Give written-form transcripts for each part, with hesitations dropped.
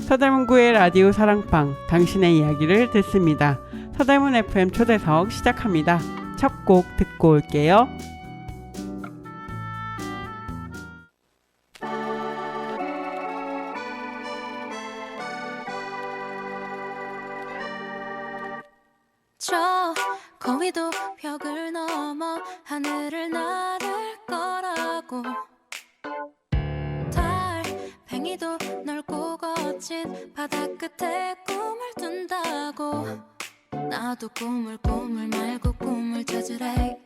서대문구의 라디오 사랑방, 당신의 이야기를 듣습니다. 서대문 FM 초대석 시작합니다. 첫 곡 듣고 올게요. 저 거위도 벽을 넘어 하늘을 나를 거라고, 달팽이도 넓고 거친 바다 끝에 꿈을 둔다고. 나도 꿈을 말고 꿈을 찾으래.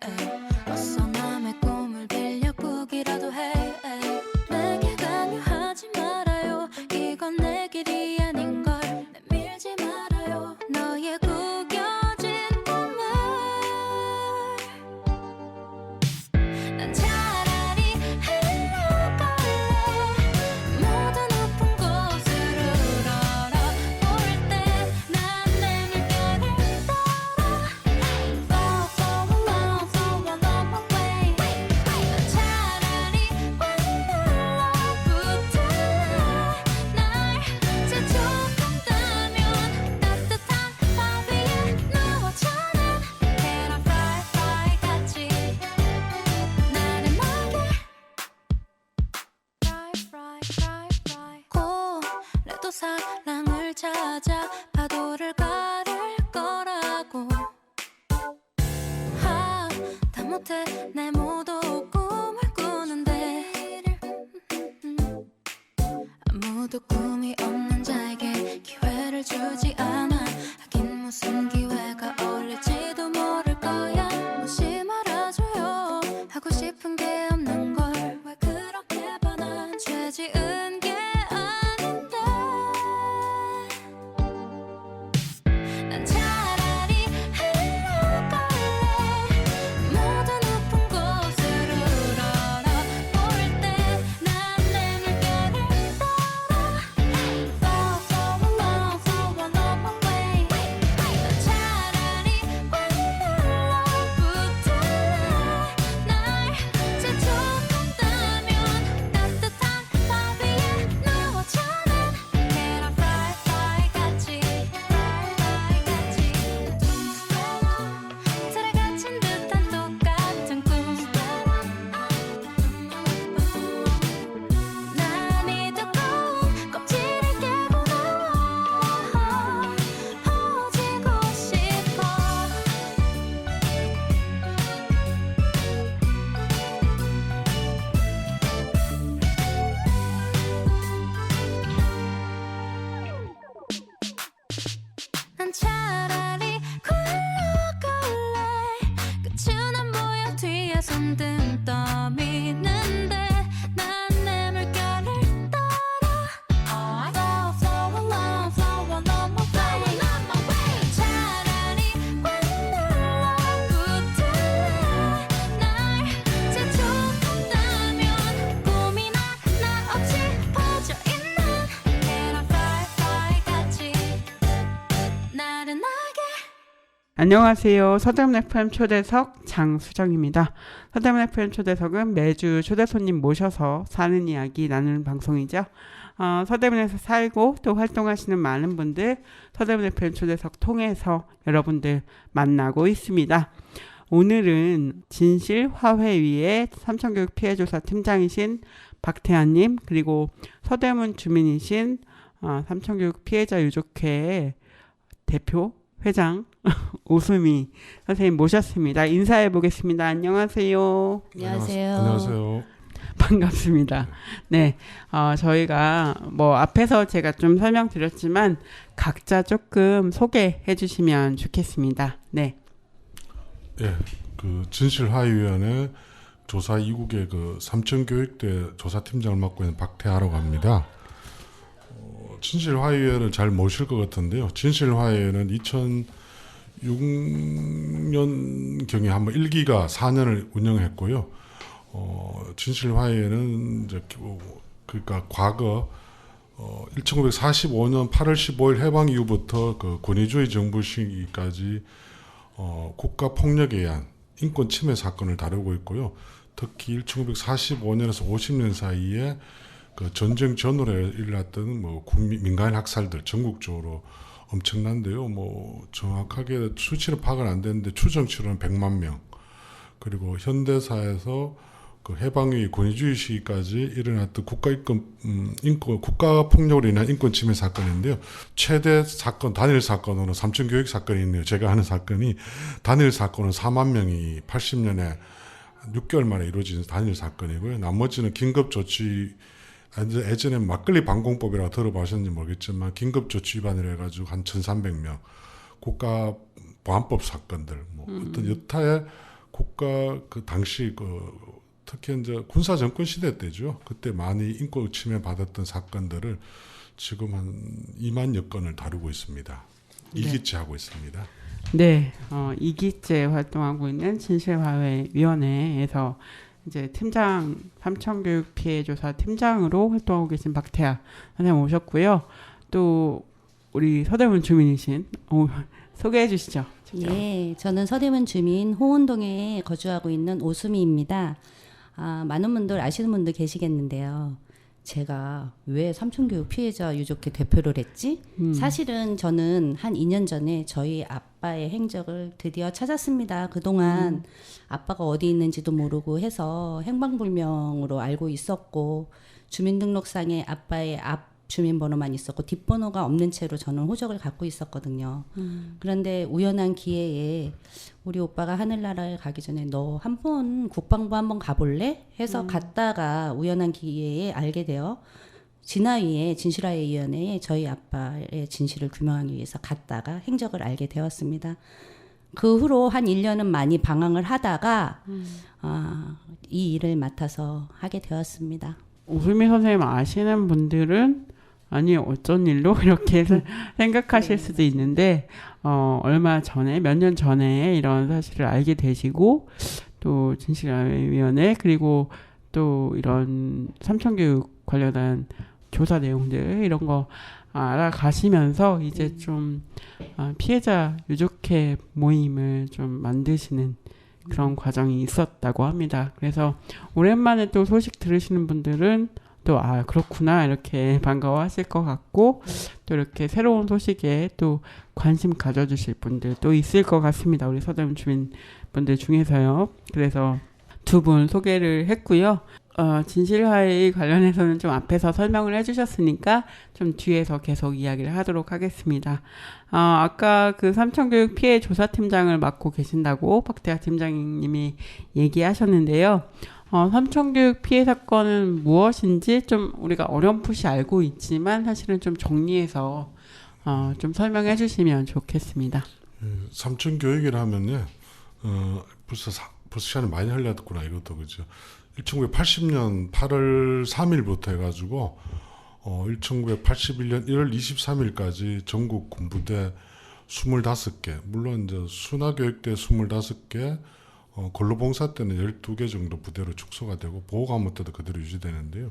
어서 남의 꿈을 빌려 꾸기라도 해. 내게 강요하지 말아요. 이건 내 길이 아닌걸. 내밀지 말아요. 너의 구겨진 꿈을. 난 차라리 흘러갈래. 모두 높은 곳으로 날아올 때 난 내 물결을 따라 Fall, fall along, fall along my way. 난 차라리 원들러붙을래. 날 재촉한다면 따뜻한 밥 위에 누워자는 계란 프라이 같이 나를 나게 프라이 고래도 사랑을 찾아 파도를 가를 거라고. 다 못해 내 모두 꿈을 꾸는데 아무도 꿈이 없는 자에게 기회를 주지 않아. 하긴 무슨 기회가 어울릴지도 모를 거야. 무시 말아줘요. 하고 싶은 게 없는 걸 왜 그렇게 반한. 죄 지은 게 아닌데. 난 차라리 흘러갈래. 모두 높은 곳으로 날아올 때 난 내 물결을 따라 Fall, fall along, fall along my way. 난 차라리 원들러붙을래. 날 재촉한다면 따뜻한 밥 위에 누워자는 계란 프라이 같이 틀에 갇힌 듯한 똑같은 꿈. 난 이 두꺼운 껍질을 깨고 나와 허지고 싶어. 난 차라리 굴러갈래. 끝은 안 보여 뒤에 손등 떠미는데 난 내 물결을 따라 Flow, flow along, flow along my way. 차라리 원들러붙을래. 날 재촉한다면 꿈이나 나 없이 퍼져있는 계란 프라이 같이 나른하게. 안녕하세요. 서대문 FM 초대석 장수정입니다. 서대문 FM 초대석은 매주 초대 손님 모셔서 사는 이야기 나누는 방송이죠. 서대문에서 살고 또 활동하시는 많은 분들 서대문 FM 초대석 통해서 여러분들 만나고 있습니다. 오늘은 진실화훼위의 삼천교육 피해조사 팀장이신 박태환님, 그리고 서대문 주민이신 삼천교육 피해자 유족회 대표 회장 오수미 선생님 모셨습니다. 인사해 보겠습니다. 안녕하세요. 안녕하세요. 안녕하세요. 반갑습니다. 네, 저희가 뭐 앞에서 제가 좀 설명드렸지만 각자 조금 소개해 주시면 좋겠습니다. 네. 예, 그 진실화훼위원회 조사 2국의 그 삼천교육대 조사팀장을 맡고 있는 박태하라고 합니다. 진실화훼위원회를 잘 모실 것 같은데요. 진실화훼위원회는 2006년경에 한번 1기가 4년을 운영했고요. 진실화훼위는 이제 그러니까 과거 1945년 8월 15일 해방 이후부터 그 권위주의 정부 시기까지 국가 폭력에 의한 인권 침해 사건을 다루고 있고요. 특히 1945년에서 50년 사이에 그 전쟁 전후로 일어났던 뭐 민간 학살들 전국적으로 엄청난데요. 뭐 정확하게 수치는 파악은 안 되는데 추정치로는 100만 명. 그리고 현대사에서 그 해방위 권위주의 시기까지 일어났던 국가 폭력으로 인한 인권 침해 사건인데요. 최대 사건 단일 사건으로 삼천 교육 사건이 있네요. 제가 아는 사건이 단일 사건은 4만 명이 80년에 6개월 만에 이루어진 단일 사건이고요. 나머지는 긴급 조치 예전에 막걸리 방공법이라고 들어보셨는지 모르겠지만 긴급 조치 위반을 해가지고 한 1,300명 국가 보안법 사건들 뭐 어떤 여타의 국가 그 당시 특히 이제 군사 정권 시대 때죠. 그때 많이 인권 침해 받았던 사건들을 지금 한 2만여 건을 다루고 있습니다. 이기째 하고 있습니다. 네, 이기째 활동하고 있는 진실화해위원회에서 이제 팀장 삼천교육 피해 조사 팀장으로 활동하고 계신 박태하 선생님 오셨고요. 또 우리 서대문 주민이신 소개해 주시죠. 직접. 예, 저는 서대문 주민 호은동에 거주하고 있는 오수미입니다. 많은 분들 아시는 분들 계시겠는데요. 제가 왜 삼촌교육 피해자 유족회 대표를 했지? 사실은 저는 한 2년 전에 저희 아빠의 행적을 드디어 찾았습니다. 그동안 아빠가 어디 있는지도 모르고 해서 행방불명으로 알고 있었고 주민등록상에 아빠의 앞 주민번호만 있었고 뒷번호가 없는 채로 저는 호적을 갖고 있었거든요. 그런데 우연한 기회에 우리 오빠가 하늘나라에 가기 전에 너 한번 국방부 한번 가볼래? 해서 갔다가 우연한 기회에 알게 되어 진화위에 진실화해위원회에 저희 아빠의 진실을 규명하기 위해서 갔다가 행적을 알게 되었습니다. 그 후로 한 1년은 많이 방황을 하다가 이 일을 맡아서 하게 되었습니다. 오수미 선생님 아시는 분들은 아니 어쩐 일로 이렇게 생각하실 수도 있는데 얼마 전에 몇 년 전에 이런 사실을 알게 되시고 또 진실화해위원회 그리고 또 이런 삼천교육 관련한 조사 내용들 이런 거 알아가시면서 이제 좀 피해자 유족회 모임을 좀 만드시는 그런 과정이 있었다고 합니다. 그래서 오랜만에 또 소식 들으시는 분들은 또 그렇구나 이렇게 반가워하실 것 같고 또 이렇게 새로운 소식에 또 관심 가져주실 분들 또 있을 것 같습니다. 우리 서대문 주민분들 중에서요. 그래서 두 분 소개를 했고요. 진실화해 관련해서는 좀 앞에서 설명을 해주셨으니까 좀 뒤에서 계속 이야기를 하도록 하겠습니다. 아까 그 삼천교육 피해 조사팀장을 맡고 계신다고 박태하 팀장님이 얘기하셨는데요. 삼천교육 피해 사건은 무엇인지 좀 우리가 어렴풋이 알고 있지만 사실은 좀 정리해서 좀 설명해 주시면 좋겠습니다. 삼천교육이라 하면요. 벌써 시간이 많이 흘렸구나 이것도 그죠. 1980년 8월 3일부터 해가지고 1981년 1월 23일까지 전국 군부대 25개 물론 이제 순화교육대 25개 근로봉사 때는 12개 정도 부대로 축소가 되고 보호관무 때도 그대로 유지되는데요.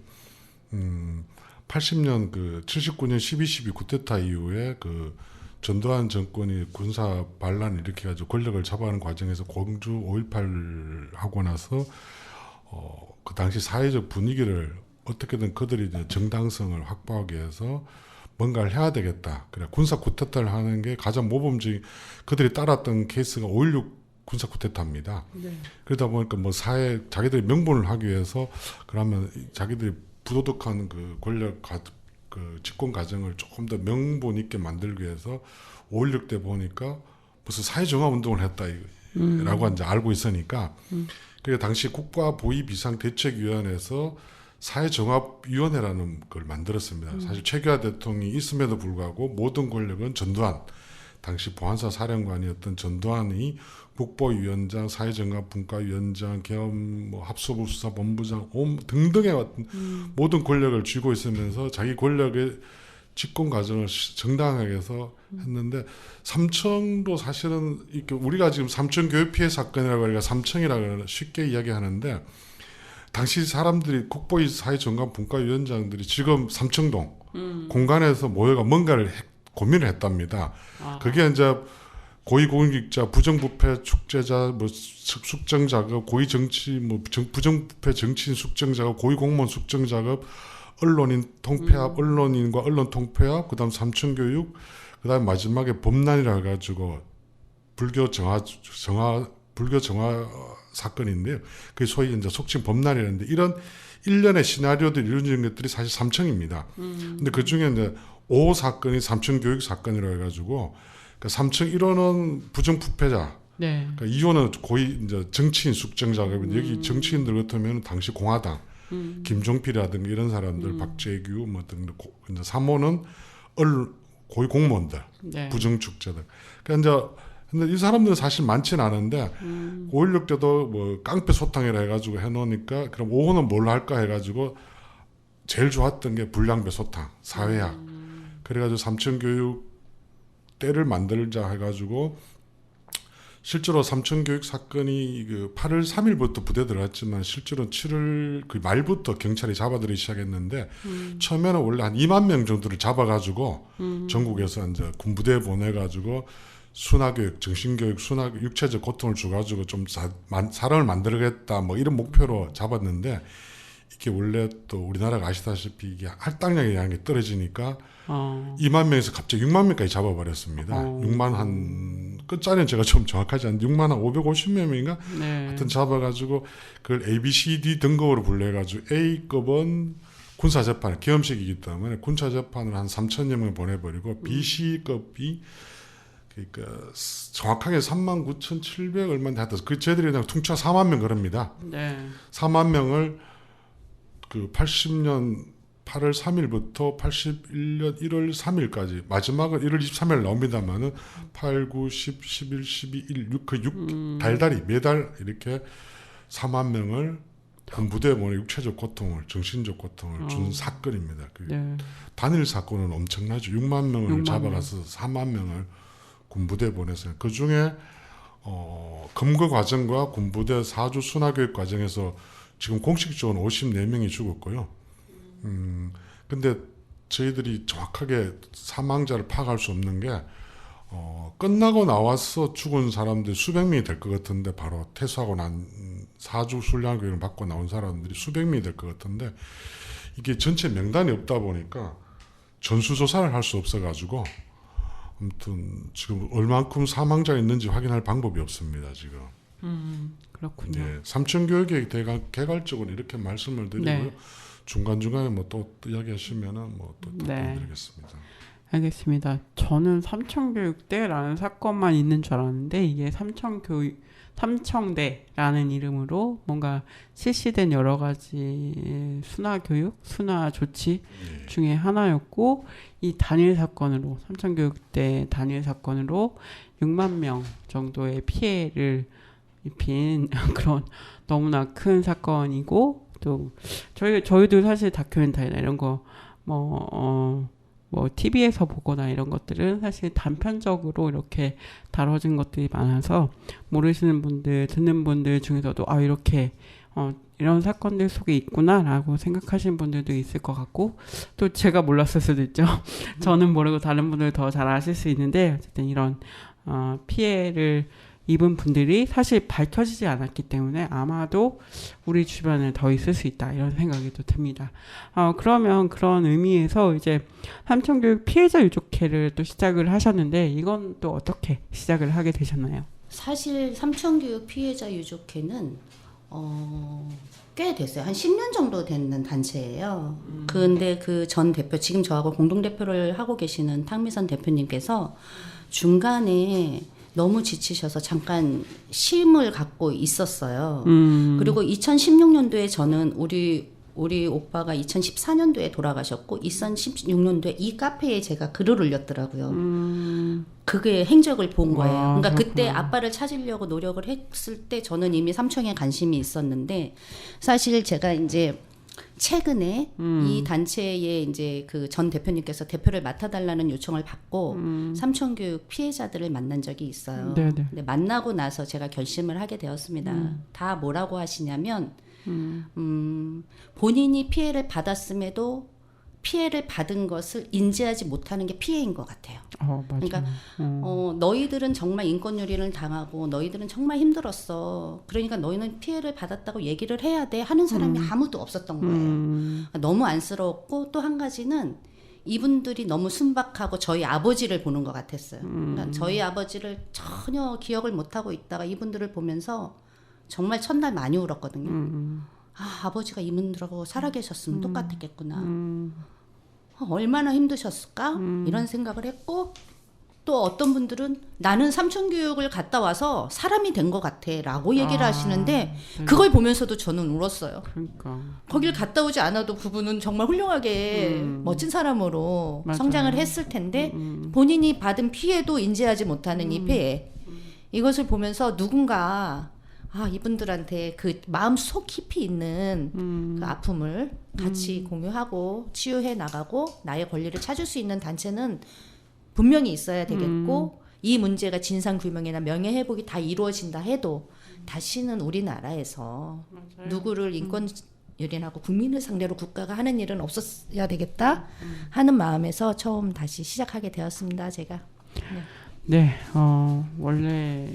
80년 그 79년 12.12 쿠데타 이후에 그 전두환 정권이 군사 반란을 일으켜가지고 권력을 잡아가는 과정에서 공주 5.18 하고 나서 그 당시 사회적 분위기를 어떻게든 그들이 이제 정당성을 확보하기 위해서 뭔가를 해야 되겠다. 그래 군사 쿠데타를 하는 게 가장 모범적인 그들이 따랐던 케이스가 5.16 군사 쿠데타입니다. 네. 그러다 보니까 뭐 자기들이 명분을 하기 위해서 그러면 자기들이 부도덕한 그 권력 그 집권 과정을 조금 더 명분 있게 만들기 위해서 5.16 때 보니까 무슨 사회정화 운동을 했다라고 이제 알고 있으니까 그게 당시 국가보위비상대책위원회에서 사회정화위원회라는 걸 만들었습니다. 사실 최규하 대통령이 있음에도 불구하고 모든 권력은 전두환 당시 보안사 사령관이었던 전두환이 국보위원장, 사회정화분과위원장, 계엄 합수부 수사본부장 등등의 모든 권력을 쥐고 있으면서 자기 권력의 집권 과정을 정당하게 해서 했는데 삼청도 사실은 이렇게 우리가 지금 삼청 교육 피해 사건이라고 하니까 삼청이라고 쉽게 이야기하는데 당시 사람들이 국보위 사회정화분과위원장들이 지금 삼청동 공간에서 모여가 뭔가를 고민을 했답니다. 그게 이제 고위공직자, 부정부패 축제자, 뭐 숙정작업, 고위정치, 뭐 부정부패 정치인 숙정작업, 고위공무원 숙정작업, 언론인 통폐합, 언론인과 언론 통폐합, 그다음 삼층교육, 그다음 마지막에 법난이라 해가지고 불교 정화 사건인데요. 그게 소위 이제 속칭 법난이라는데 이런 일련의 시나리오들이 이루어진 것들이 사실 삼층입니다. 근데 그 중에 이제 5 사건이 삼층교육 사건이라 해가지고 그러니까 삼층 1호는 부정부패자. 네. 그러니까 2호는 고위 이제 정치인 숙정자가 여기 정치인들 같으면 당시 공화당 김종필이라든가 이런 사람들 박재규 뭐 등 이제 3호는 고위 공무원들 네. 부정축제들. 그러니까 이제 근데 이 사람들은 사실 많지는 않은데 5.16 때도 뭐 깡패 소탕이라 해가지고 해놓으니까 그럼 5호는 뭘 할까 해가지고 제일 좋았던 게 불량배 소탕 사회학. 그래가지고 삼층교육 때를 만들자 해가지고 실제로 삼층교육 사건이 그 8월 3일부터 부대 들어갔지만 실제로 7월 그 말부터 경찰이 잡아들이기 시작했는데 처음에는 원래 한 2만 명 정도를 잡아가지고 전국에서 이제 군부대에 보내가지고 순화교육, 정신교육, 순화교육, 육체적 고통을 줘가지고 좀 사람을 만들겠다 뭐 이런 목표로 잡았는데 이게 원래 또 우리나라가 아시다시피 이게 할당량이라는 게 떨어지니까 2만 명에서 갑자기 6만 명까지 잡아버렸습니다. 6만 한 끝자리는 제가 좀 정확하지 않는데 6만 한 550몇 명인가? 네. 하여튼 잡아가지고 그걸 ABCD 등급으로 분류해가지고 A급은 군사재판 계엄식이기 때문에 군사재판을 한 3천여 명 보내버리고 BC급이 그러니까 정확하게 39,700 얼마인데 하여튼 그 저희들이 그냥 퉁쳐 4만 명 그럽니다. 네. 4만 명을 그 80년 8월 3일부터 81년 1월 3일까지 마지막은 1월 23일 나옵니다만은 8, 9, 10, 11, 12, 1, 6 그 6 달달이 매달 이렇게 4만 명을 군부대에 보내 육체적 고통을 정신적 고통을 준 사건입니다. 그 네. 단일 사건은 엄청나죠. 6만 명을 6만 잡아가서 4만 명을 군부대에 보냈어요. 그 중에 검거 과정과 군부대 사주 순화교육 과정에서 지금 공식적으로 54명이 죽었고요. 근데 저희들이 정확하게 사망자를 파악할 수 없는 게 끝나고 나와서 죽은 사람들이 수백 명이 될 것 같은데 바로 퇴소하고 난 사주 순화교육을 받고 나온 사람들이 수백 명이 될 것 같은데 이게 전체 명단이 없다 보니까 전수조사를 할 수 없어가지고 아무튼 지금 얼만큼 사망자가 있는지 확인할 방법이 없습니다. 지금. 그렇군요. 네, 삼층교육에 개괄적으로 이렇게 말씀을 드리고요. 네. 중간중간에 뭐 또 이야기하시면은 뭐 또 네. 답변드리겠습니다. 알겠습니다. 저는 삼청교육대라는 사건만 있는 줄 알았는데 이게 삼청대라는 이름으로 뭔가 실시된 여러 가지 순화교육, 순화 조치 네. 중에 하나였고 이 단일 사건으로 삼청교육대 단일 사건으로 6만 명 정도의 피해를 입힌 그런 너무나 큰 사건이고 또 저희도 사실 다큐멘터리나 이런 거 뭐 TV에서 보거나 이런 것들은 사실 단편적으로 이렇게 다뤄진 것들이 많아서 모르시는 분들, 듣는 분들 중에서도 이렇게 이런 사건들 속에 있구나라고 생각하시는 분들도 있을 것 같고 또 제가 몰랐을 수도 있죠. 저는 모르고 다른 분들 더 잘 아실 수 있는데 어쨌든 이런 피해를 입은 분들이 사실 밝혀지지 않았기 때문에 아마도 우리 주변에 더 있을 수 있다 이런 생각이 또 듭니다. 그러면 그런 의미에서 이제 삼청교육 피해자 유족회를 또 시작을 하셨는데 이건 또 어떻게 시작을 하게 되셨나요? 사실 삼청교육 피해자 유족회는 꽤 됐어요. 한 10년 정도 되는 단체예요. 근데 그 전 대표, 지금 저하고 공동대표를 하고 계시는 탕미선 대표님께서 중간에 너무 지치셔서 잠깐 쉼을 갖고 있었어요. 그리고 2016년도에 저는 우리 오빠가 2014년도에 돌아가셨고 2016년도에 이 카페에 제가 글을 올렸더라고요. 그게 행적을 본 거예요. 그러니까 그때 아빠를 찾으려고 노력을 했을 때 저는 이미 삼청에 관심이 있었는데 사실 제가 이제 최근에 이 단체에 이제 그 전 대표님께서 대표를 맡아달라는 요청을 받고 삼청교육 피해자들을 만난 적이 있어요. 네네. 근데 만나고 나서 제가 결심을 하게 되었습니다. 다 뭐라고 하시냐면 본인이 피해를 받았음에도 피해를 받은 것을 인지하지 못하는 게 피해인 것 같아요. 맞아요. 그러니까 너희들은 정말 인권유린을 당하고 너희들은 정말 힘들었어. 그러니까 너희는 피해를 받았다고 얘기를 해야 돼 하는 사람이 아무도 없었던 거예요. 그러니까 너무 안쓰러웠고, 또 한 가지는 이분들이 너무 순박하고 저희 아버지를 보는 것 같았어요. 그러니까 저희 아버지를 전혀 기억을 못하고 있다가 이분들을 보면서 정말 첫날 많이 울었거든요. 아버지가 이분들하고 살아계셨으면 똑같았겠구나. 얼마나 힘드셨을까? 이런 생각을 했고, 또 어떤 분들은 나는 삼촌교육을 갔다 와서 사람이 된 것 같아 라고 얘기를 하시는데, 그걸 보면서도 저는 울었어요. 그러니까. 거길 갔다 오지 않아도 그분은 정말 훌륭하게 멋진 사람으로 맞아요. 성장을 했을 텐데, 본인이 받은 피해도 인지하지 못하는 이 피해, 이것을 보면서 누군가 이분들한테 그 마음 속 깊이 있는 그 아픔을 같이 공유하고 치유해 나가고 나의 권리를 찾을 수 있는 단체는 분명히 있어야 되겠고, 이 문제가 진상규명이나 명예회복이 다 이루어진다 해도 다시는 우리나라에서 누구를 인권 유린하고 국민을 상대로 국가가 하는 일은 없었어야 되겠다 하는 마음에서 처음 다시 시작하게 되었습니다. 제가. 네, 원래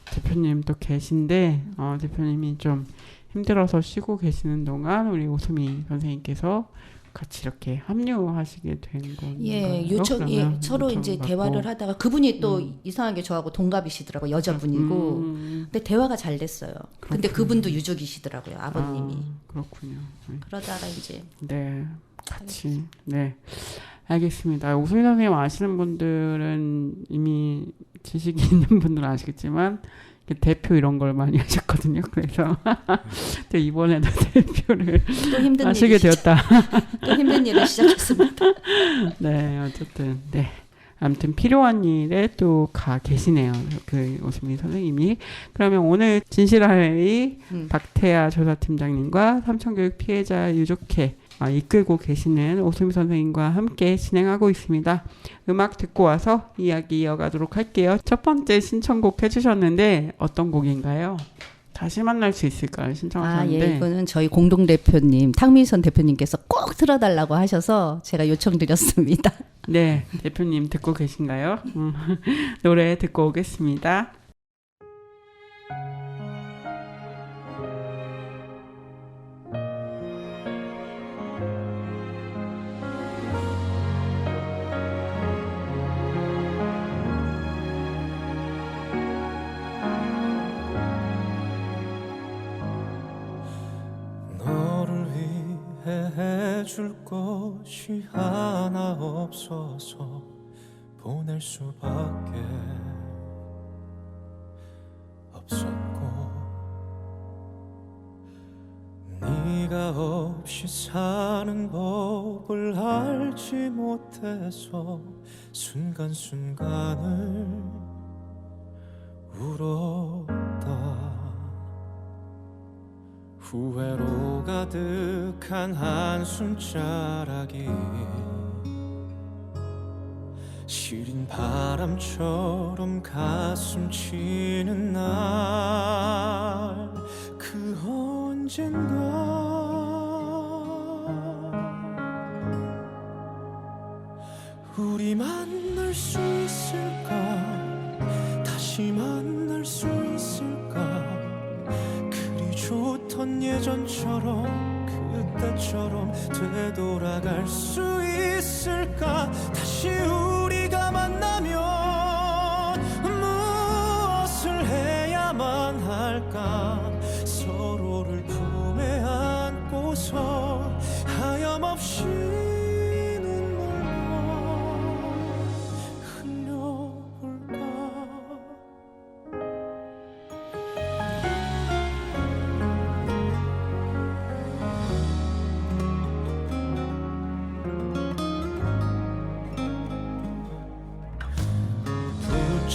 대표님도 계신데 대표님이 좀 힘들어서 쉬고 계시는 동안 우리 오수미 선생님께서 같이 이렇게 합류하시게 된 건가요? 예, 서로 이제 대화를 하다가 그분이 또 이상하게 저하고 동갑이시더라고요. 여자분이고. 근데 대화가 잘 됐어요. 근데 그분도 유족이시더라고요. 아버님이. 그렇군요. 네. 그러다가 이제 네, 같이. 네, 알겠습니다. 오수미 선생님 아시는 분들은 이미 지식이 있는 분들은 아시겠지만 대표 이런 걸 많이 하셨거든요. 그래서 또 이번에도 대표를 또 힘든 하시게 되었다. 또 힘든 일을 시작했습니다. 네, 어쨌든 네. 아무튼 필요한 일에 또 가 계시네요. 그 오수미 선생님이. 그러면 오늘 진실하의 박태아 조사팀장님과 삼천교육 피해자 유족회 이끌고 계시는 오수미 선생님과 함께 진행하고 있습니다. 음악 듣고 와서 이야기 이어가도록 할게요. 첫 번째 신청곡 해주셨는데 어떤 곡인가요? 다시 만날 수 있을까요? 신청하셨는데. 예, 이거는 저희 공동대표님 탕미선 대표님께서 꼭 틀어달라고 하셔서 제가 요청드렸습니다. 네, 대표님 듣고 계신가요? 노래 듣고 오겠습니다. 해줄 것이 하나 없어서 보낼 수밖에 없었고, 네가 없이 사는 법을 알지 못해서 순간순간을 울었다. 후회로 가득한 한숨자락이 시린 바람처럼 가슴 치는 날, 그 언젠가 우리 만날 수 있을까, 다시 만날 수 있을까, 좋던 예전처럼 그때처럼 되돌아갈 수 있을까, 다시 우리가 만나면 무엇을 해야만 할까, 서로를 품에 안고서 하염없이 눈물만 흘려볼까.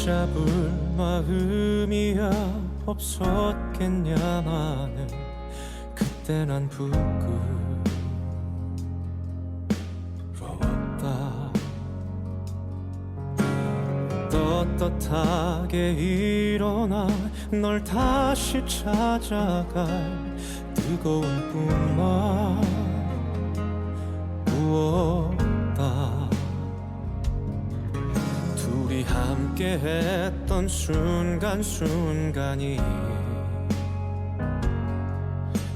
잡을 마음이야 없었겠냐. 나는 그때 난 부끄러웠다. 떳떳하게 일어나 널 다시 찾아갈 뜨거운 꿈만 주었다. 둘이 함께 했던 순간순간이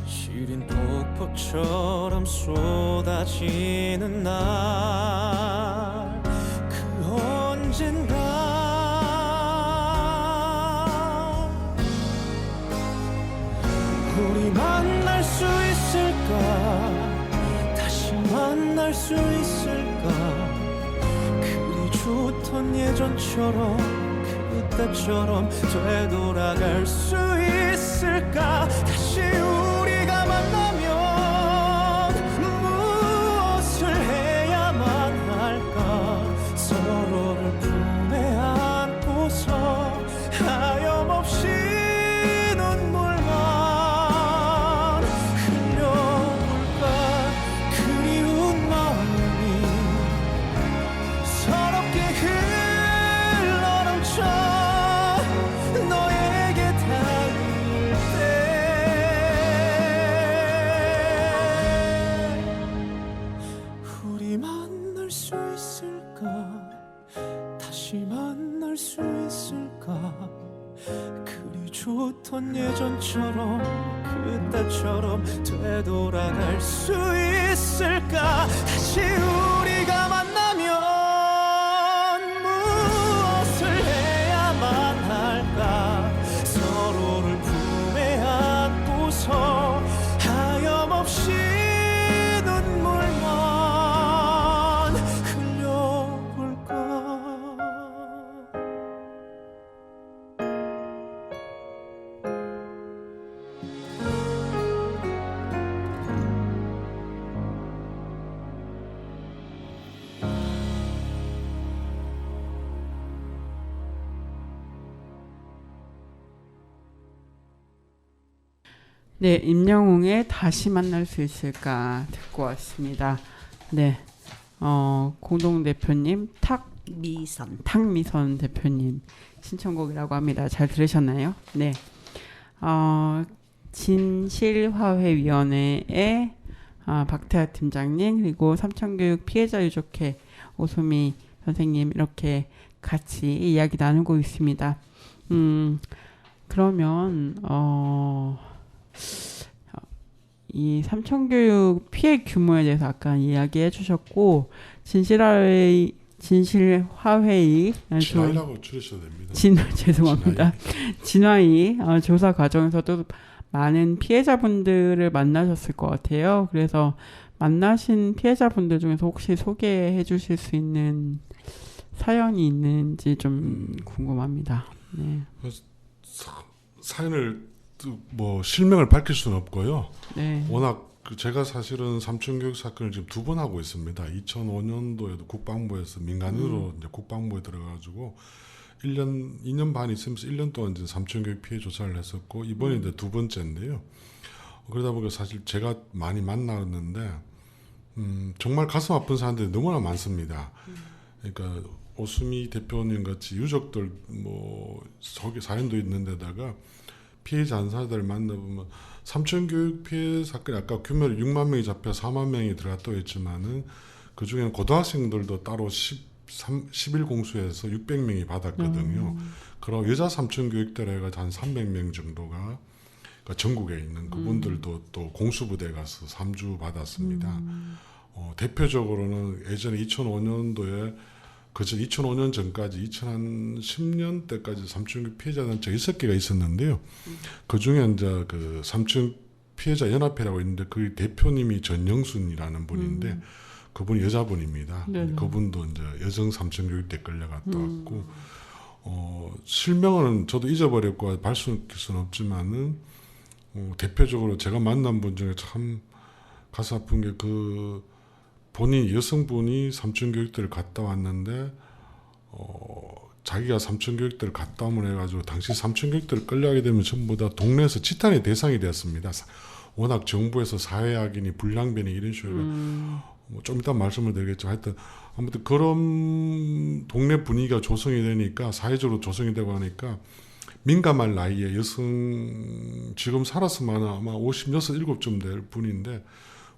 시린 폭포처럼 쏟아지는 날, 그 언젠가 우리 만날 수 있을까? 다시 만날 수 있을까? 그리 좋던 예전처럼, 그때처럼 되돌아갈 수 있을까? 다시 우리가 만나면 무엇을 해야만 할까? 서로를 품에 안고서 하염없이 눈물만 흘려볼까? 그리운 마음이 서럽게 흘러넘쳐 너에게 닿을 때, 우리 만날 수 있을까? 다시 만날 수 있을까? 그리 좋던 예전처럼, 그때처럼 되돌아갈 수 있을까? 다시 우리가 만나면 무엇을 해야만 할까? 서로를 품에 안고서 하염없이 눈물만 흘려볼까? 네, 임영웅의 다시 만날 수 있을까 듣고 왔습니다. 네, 공동 대표님 탁미선 대표님 신청곡이라고 합니다. 잘 들으셨나요? 네, 진실화해위원회의 박태하 팀장님, 그리고 삼천교육 피해자 유족회 오수미 선생님 이렇게 같이 이야기 나누고 있습니다. 그러면 이 삼천교육 피해 규모에 대해서 아까 이야기해 주셨고, 진실화회의 진화라고 줄이셔도 됩니다. 죄송합니다. 진화의 조사 과정에서도 많은 피해자분들을 만나셨을 것 같아요. 그래서 만나신 피해자분들 중에서 혹시 소개해 주실 수 있는 사연이 있는지 좀 궁금합니다. 네. 사연을 뭐 실명을 밝힐 수는 없고요. 네. 워낙 제가 사실은 삼천교육 사건을 지금 2번 하고 있습니다. 2005년도에도 국방부에서 민간으로 이제 국방부에 들어가지고 2년 반 있으면서 1년 동안 이제 삼천교육 피해 조사를 했었고, 이번이 이제 2번째인데요. 그러다 보니까 사실 제가 많이 만났는데 정말 가슴 아픈 사람들이 너무나 많습니다. 그러니까 오수미 대표님 같이 유족들 뭐 속에 사연도 있는데다가 피해자 안사들 만나보면 삼천교육 피해 사건이 아까 규모를 6만 명이 잡혀 4만 명이 들어갔다고 했지만은 그 중에는 고등학생들도 따로 11 공수에서 600명이 받았거든요. 그리고 여자 삼천교육대로 해가지고 한 300명 정도가 그러니까 전국에 있는 그분들도 또 공수부대 가서 3주 받았습니다. 대표적으로는 예전에 2005년도에 그저 2005년 전까지 2010년 때까지 삼천교육 피해자 단체 6개가 있었는데요. 그 중에 이제 그 삼천 피해자 연합회라고 있는데 그 대표님이 전영순이라는 분인데 그분이 여자분입니다. 네네. 그분도 이제 여성 삼천교육대 끌려갔다 왔고, 실명은 저도 잊어버렸고 밝힐 수는 없지만은 대표적으로 제가 만난 분 중에 참 가슴 아픈 게 그 본인 여성분이 삼천교육대를 갔다 왔는데 자기가 삼천교육대를 갔다 오면 해가지고 당시 삼천교육대를 끌려가게 되면 전부 다 동네에서 치탄의 대상이 되었습니다. 워낙 정부에서 사회악인이 불량배니 이런 식으로 좀 이따 말씀을 드리겠지만 하여튼 아무튼 그런 동네 분위기가 조성이 되니까 사회적으로 조성이 되고 하니까 민감할 나이에 여성 지금 살았으면 아마 56, 7쯤 될 분인데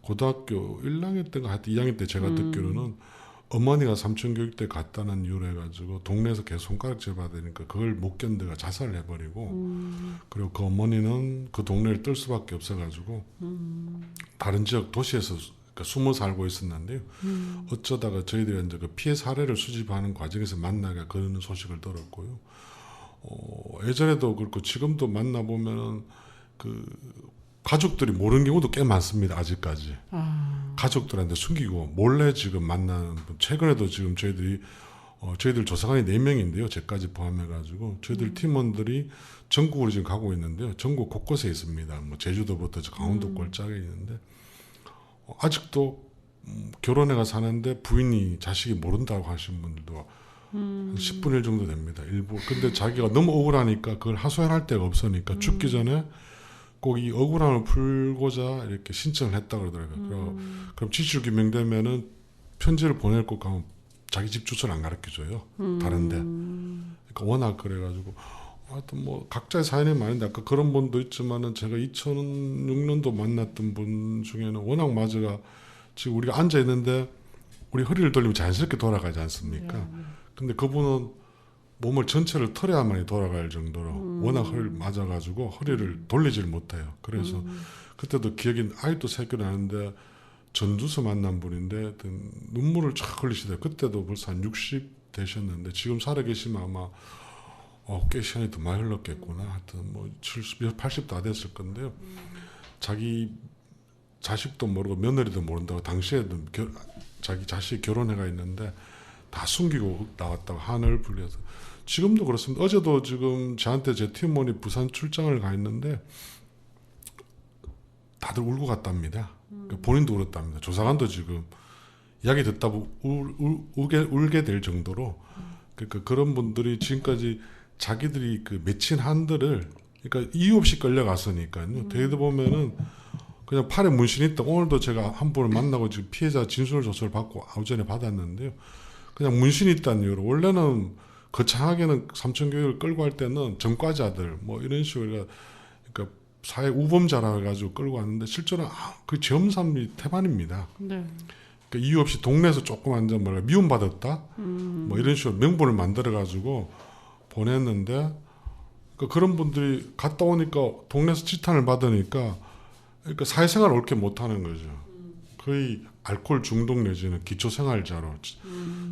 고등학교 1학년 때가 하여튼 2학년 때 제가 듣기로는 어머니가 삼촌교육대 갔다는 이유로 해가지고 동네에서 계속 손가락질 받으니까 그걸 못 견뎌가 자살을 해버리고 그리고 그 어머니는 그 동네를 뜰 수밖에 없어가지고 다른 지역 도시에서 그러니까 숨어 살고 있었는데요. 어쩌다가 저희들이 이제 그 피해 사례를 수집하는 과정에서 만나가 그런 소식을 들었고요. 예전에도 그렇고 지금도 만나보면은 그 가족들이 모르는 경우도 꽤 많습니다. 아직까지. 가족들한테 숨기고 몰래 지금 만나는 분. 최근에도 지금 저희들 조사관이 4명인데요. 제까지 포함해가지고 저희들 팀원들이 전국으로 지금 가고 있는데요. 전국 곳곳에 있습니다. 뭐 제주도부터 강원도 꼴짝에 있는데 아직도 결혼해가 사는데 부인이 자식이 모른다고 하시는 분들도 한 10분의 1 정도 됩니다. 일부. 근데 자기가 너무 억울하니까 그걸 하소연할 데가 없으니까 죽기 전에 꼭 이 억울함을 풀고자 이렇게 신청을 했다 그러더라고요. 그럼 지출 규명되면은 편지를 보낼 곳 가면 자기 집 주소를 안 가르쳐줘요. 다른데. 그러니까 워낙 그래가지고 하여튼 뭐 각자의 사연이 많은데 아까 그런 분도 있지만은 제가 2006년도 만났던 분 중에는 워낙 맞아가 지금 우리가 앉아 있는데 우리 허리를 돌리면 자연스럽게 돌아가지 않습니까? 근데 그분은 몸을 전체를 털어야만이 돌아갈 정도로 워낙 허리를 맞아가지고 허리를 돌리질 못해요. 그래서 그때도 기억이 아직도 새겨나는데 전주서 만난 분인데 눈물을 쫙 흘리시더라고요. 그때도 벌써 한 60 되셨는데 지금 살아계시면 아마 꽤 시간이 더 많이 흘렀겠구나. 하여튼 뭐 70, 80 다 됐을 건데요. 자기 자식도 모르고 며느리도 모른다고 당시에도 자기 자식이 결혼해가 있는데 다 숨기고 나왔다고 한을 불려서 지금도 그렇습니다. 어제도 지금 저한테 제 팀원이 부산 출장을 가 있는데 다들 울고 갔답니다. 본인도 울었답니다. 조사관도 지금 이야기 듣다 울게 될 정도로 그러니까 그런 분들이 지금까지 자기들이 그 맺힌 한들을 그러니까 이유 없이 끌려갔으니까요. 되다 보면은 그냥 팔에 문신이 있다. 오늘도 제가 한 분을 만나고 지금 피해자 진술 조서를 받고 오전에 받았는데요. 그냥 문신이 있다는 이유로 원래는 거창하게는 삼천교육을 끌고 할 때는 전과자들 뭐 이런 식으로 그러니까 사회 우범자라 해가지고 끌고 왔는데 실제로 그 점삼이 태반입니다. 네. 그러니까 이유 없이 동네에서 조금 앉아 미움받았다 뭐 이런 식으로 명분을 만들어가지고 보냈는데 그러니까 그런 분들이 갔다 오니까 동네에서 지탄을 받으니까 그러니까 사회생활을 옳게 못하는 거죠. 거의 알코올 중독 내지는 기초생활자로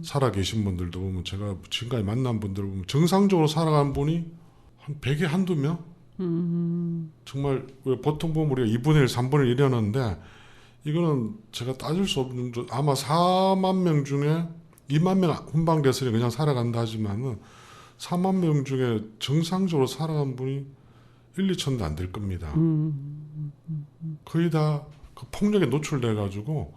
살아 계신 분들도 보면 제가 지금까지 만난 분들 보면 정상적으로 살아간 분이 한 100에 한두 명? 정말 보통 보면 우리가 2분의 1, 3분의 1 이러는데 이거는 제가 따질 수 없는 정도 아마 4만 명 중에 2만 명 훈방됐으니 그냥 살아간다 하지만은 4만 명 중에 정상적으로 살아간 분이 1, 2천도 안 될 겁니다. 거의 다 그 폭력에 노출돼가지고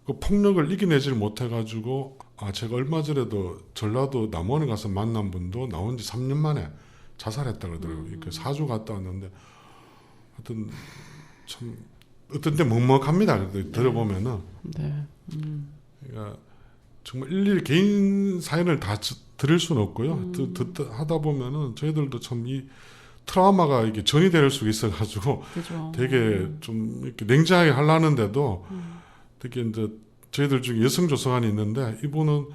그 폭력을 이겨내질 못해가지고 제가 얼마 전에도 전라도 남원에 가서 만난 분도 나온 지 3년 만에 자살했다 그러더라고요. 그 사주 갔다 왔는데 하여튼 참 어떤 때 먹먹합니다. 들어보면은 네. 그러니까 정말 일일이 개인 사연을 다 들을 수는 없고요. 하다 보면은 저희들도 참 이 트라우마가 이게 전이 될 수 있어가지고 그죠. 되게 좀 이렇게 냉정하게 하려는데도 되게 이제 저희들 중에 여성 조사관이 있는데 이분은